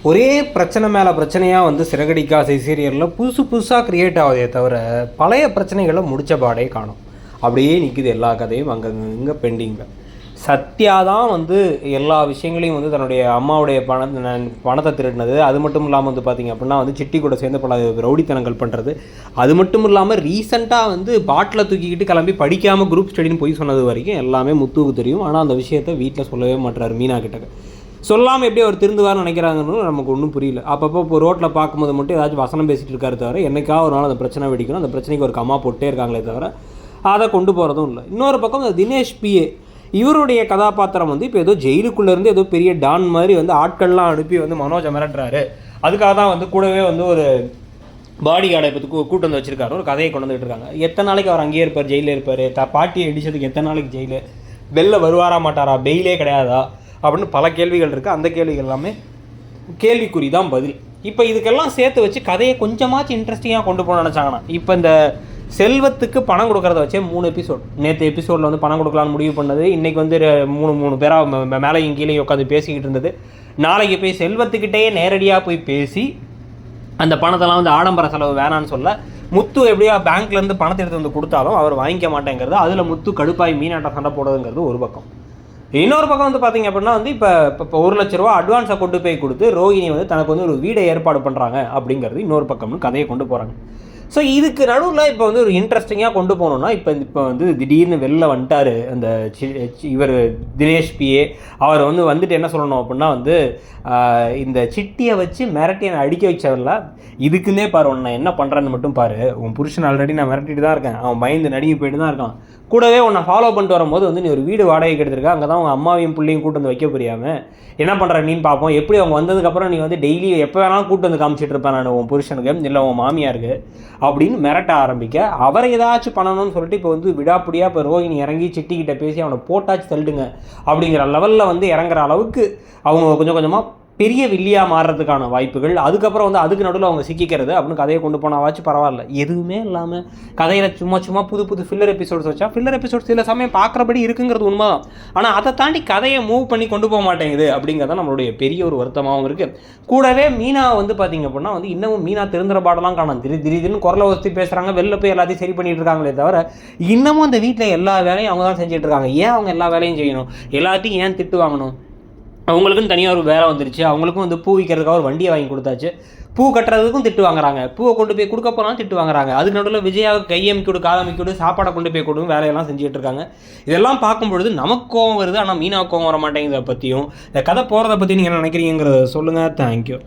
ஒரே பிரச்சனை மேலே பிரச்சனையாக வந்து சிறகடிக்காசை சீரியலில் புதுசாக க்ரியேட் ஆகுதே தவிர பழைய பிரச்சனைகளை முடித்த பாடே காணும். அப்படியே நிற்குது எல்லா கதையும் அங்கங்கே பெண்டிங்கில். சத்யா தான் வந்து எல்லா விஷயங்களையும் வந்து தன்னுடைய அம்மாவுடைய பணத்தை திருடினது. அது மட்டும் இல்லாமல் வந்து பார்த்திங்க அப்படின்னா வந்து சிட்டி கூட சேர்ந்து பல ரவுடித்தனங்கள் பண்ணுறது. அது மட்டும் இல்லாமல் ரீசெண்டாக வந்து பாட்டில் தூக்கிக்கிட்டு கிளம்பி படிக்காமல் குரூப் ஸ்டடின்னு போய் சொன்னது வரைக்கும் எல்லாமே முத்துவுக்கு தெரியும். ஆனால் அந்த விஷயத்தை வீட்டில் சொல்லவே மாட்டார் மீனா கிட்ட. சொல்லாமல் எப்படி அவர் திருந்துவார்னு நினைக்கிறாங்கன்னு நமக்கு ஒன்றும் புரியல. அப்பப்போ இப்போ ரோட்டில் பார்க்கும்போது மட்டும் ஏதாச்சும் வசனம் பேசிகிட்டு இருக்காரு தவிர என்னைக்காவது ஒரு நாள் அந்த பிரச்சனை வெடிக்கணும், அந்த பிரச்சனைக்கு ஒரு கம்மா போட்டே இருக்காங்களே தவிர அதை கொண்டு போகிறதும் இல்லை. இன்னொரு பக்கம் இந்த தினேஷ் பிஏ இவருடைய கதாபாத்திரம் வந்து இப்போ ஏதோ ஜெயிலுக்குள்ளேருந்து ஏதோ பெரிய டான் மாதிரி வந்து ஆட்கள்லாம் அனுப்பி வந்து மனோஜை மிரட்டுறாரு. அதுக்காக தான் வந்து கூடவே வந்து ஒரு பாடி கார்டை இப்போ கூட்டு வந்து வச்சுருக்காரு. ஒரு கதையை கொண்டு வந்துட்டு இருக்காங்க. எத்தனை நாளைக்கு அவர் அங்கேயே இருப்பார், ஜெயிலே இருப்பார், பாட்டியை இடிச்சதுக்கு எத்தனை நாளைக்கு ஜெயிலு, வெளில வருவாரா மாட்டாரா, பெயிலே கிடையாதா அப்படின்னு பல கேள்விகள் இருக்குது. அந்த கேள்விகள் எல்லாமே கேள்விக்குறி தான் பதில். இப்போ இதுக்கெல்லாம் சேர்த்து வச்சு கதையை கொஞ்சமாச்சும் இன்ட்ரெஸ்டிங்காக கொண்டு போகணும்னு நினச்சாங்கன்னா, இப்போ இந்த செல்வத்துக்கு பணம் கொடுக்குறத வச்சே 3 எபிசோட், நேற்று எபிசோடில் வந்து பணம் கொடுக்கலான்னு முடிவு பண்ணது, இன்றைக்கி வந்து மூணு பேராக மேலேயும் கீழே உட்காந்து பேசிக்கிட்டு இருந்தது. நாளைக்கு போய் செல்வத்துக்கிட்டே நேரடியாக போய் பேசி அந்த பணத்தெல்லாம் வந்து ஆடம்பர செலவு வேணான்னு சொல்ல, முத்து எப்படியா பேங்க்லேருந்து பணத்தை எடுத்து வந்து கொடுத்தாலும் அவர் வாங்கிக்க மாட்டேங்கிறது, அதில் முத்து கடுப்பாய் மீனாட்ட சண்டை போடுறதுங்கிறது ஒரு பக்கம். இன்னொரு பக்கம் வந்து பார்த்திங்க அப்படின்னா வந்து இப்போ 1 லட்ச ரூபா அட்வான்ஸை கொண்டு போய் கொடுத்து ரோஹிணி வந்து தனக்கு வந்து ஒரு வீடை ஏற்பாடு பண்ணுறாங்க அப்படிங்கிறது இன்னொரு பக்கம்னு கதையை கொண்டு போகிறாங்க. ஸோ இதுக்கு நடுவில் இப்போ வந்து ஒரு இன்ட்ரெஸ்டிங்காக கொண்டு போகணுன்னா இப்போ வந்து திடீர்னு வெளில வந்துட்டார் அந்த இவர் தினேஷ் பிஏ. அவர் வந்துட்டு என்ன சொல்லணும் அப்படின்னா வந்து இந்த சிட்டியை வச்சு மிரட்டி என்னை அடிக்க வச்சதில்ல, இதுக்குன்னே பாரு உன்னை என்ன பண்ணுறேன்னு மட்டும் பாரு, உன் புருஷன் ஆல்ரெடி நான் மிரட்டிட்டு தான் இருக்கேன், அவன் பயந்து நடுங்கி போயிட்டு தான் இருக்கான், கூடவே உன்னை ஃபாலோ பண்ணிட்டு வரும்போது வந்து நீ ஒரு வீடு வாடகைக்கு எடுத்திருக்க, அங்கே தான் உங்கள் அம்மாவையும் பிள்ளையும் கூட்டு வந்து வைக்க புரியாமல் என்ன பண்ணுற நீன்னு பார்ப்போம். எப்படி அவங்க வந்ததுக்கப்புறம் நீ வந்து டெய்லி எப்போ வேணாலும் கூட்டு வந்து காமிச்சிட்டு இருப்பேன் நான் உன் புருஷனுக்கு இல்லை உன் மாமியாருக்கு அப்படின்னு மிரட்ட ஆரம்பிக்க, அவரை ஏதாச்சும் பண்ணணும்னு சொல்லிட்டு இப்போ வந்து விடாப்பிடியாக இப்போ ரோஹிணி இறங்கி சிட்டிக்கிட்ட பேசி அவனை போட்டாச்சு தள்ளுடுங்க அப்படிங்கிற லெவலில் வந்து இறங்குற அளவுக்கு அவங்க கொஞ்சம் கொஞ்சமாக பெரிய வில்லியாக மாறுறதுக்கான வாய்ப்புகள். அதுக்கப்புறம் வந்து அதுக்கு நடுவில் அவங்க சிக்கிக்கிறது அப்படின்னு கதையை கொண்டு போனாவாச்சும் பரவாயில்ல. எதுவுமே இல்லாமல் கதையில் சும்மா புது ஃபில்லர் எபிசோட்ஸ் வச்சா, ஃபில்லர் எபிசோட்ஸ் சில சமயம் பார்க்குறபடி இருக்குங்கிறது உண்மை தான். ஆனால் அதை தாண்டி கதையை மூவ் பண்ணி கொண்டு போக மாட்டேங்குது அப்படிங்கிறத நம்மளுடைய பெரிய ஒரு வருத்தமாகவும் இருக்குது. கூடவே மீனா வந்து பார்த்திங்க அப்படின்னா வந்து இன்னமும் மீனா திருந்துற பாடலாம் காணும். திடீர்னு குரலை வசதி பேசுகிறாங்க, வெளில போய் எல்லாத்தையும் சரி பண்ணிட்டு இருக்காங்களே தவிர இன்னமும் அந்த வீட்டில் எல்லா வேலையும் அவங்க தான் செஞ்சுட்டு இருக்காங்க. ஏன் அவங்க எல்லா வேலையும் செய்யணும், எல்லாத்தையும் ஏன் திட்டு வாங்கணும்? அவங்களுக்குன்னு தனியாக ஒரு வேலை வந்துருச்சு. அவங்களுக்கும் வந்து பூ விற்கிறதுக்காக ஒரு வண்டியை வாங்கி கொடுத்தாச்சு, பூ கட்டுறதுக்கும் திட்டு வாங்குறாங்க, பூவை கொண்டு போய் கொடுக்க போனாலும் திட்டு வாங்குறாங்க. அதுக்கு நடுவில் விஜயாவுக்கு கையமைக்கொடு காலமைக்கொடு சாப்பாடை கொண்டு போய் கொடுங்க வேலையெல்லாம் செஞ்சுட்டு இருக்காங்க. இதெல்லாம் பார்க்கும்பொழுது நமக்கு கோவம் வருது, ஆனால் மீனாவுக்கு கோவம் வர மாட்டேங்குது. அதை பற்றியும் இந்த கதை போகிறத பற்றி நீங்கள் என்ன நினைக்கிறீங்கிறத சொல்லுங்கள். தேங்க்யூ.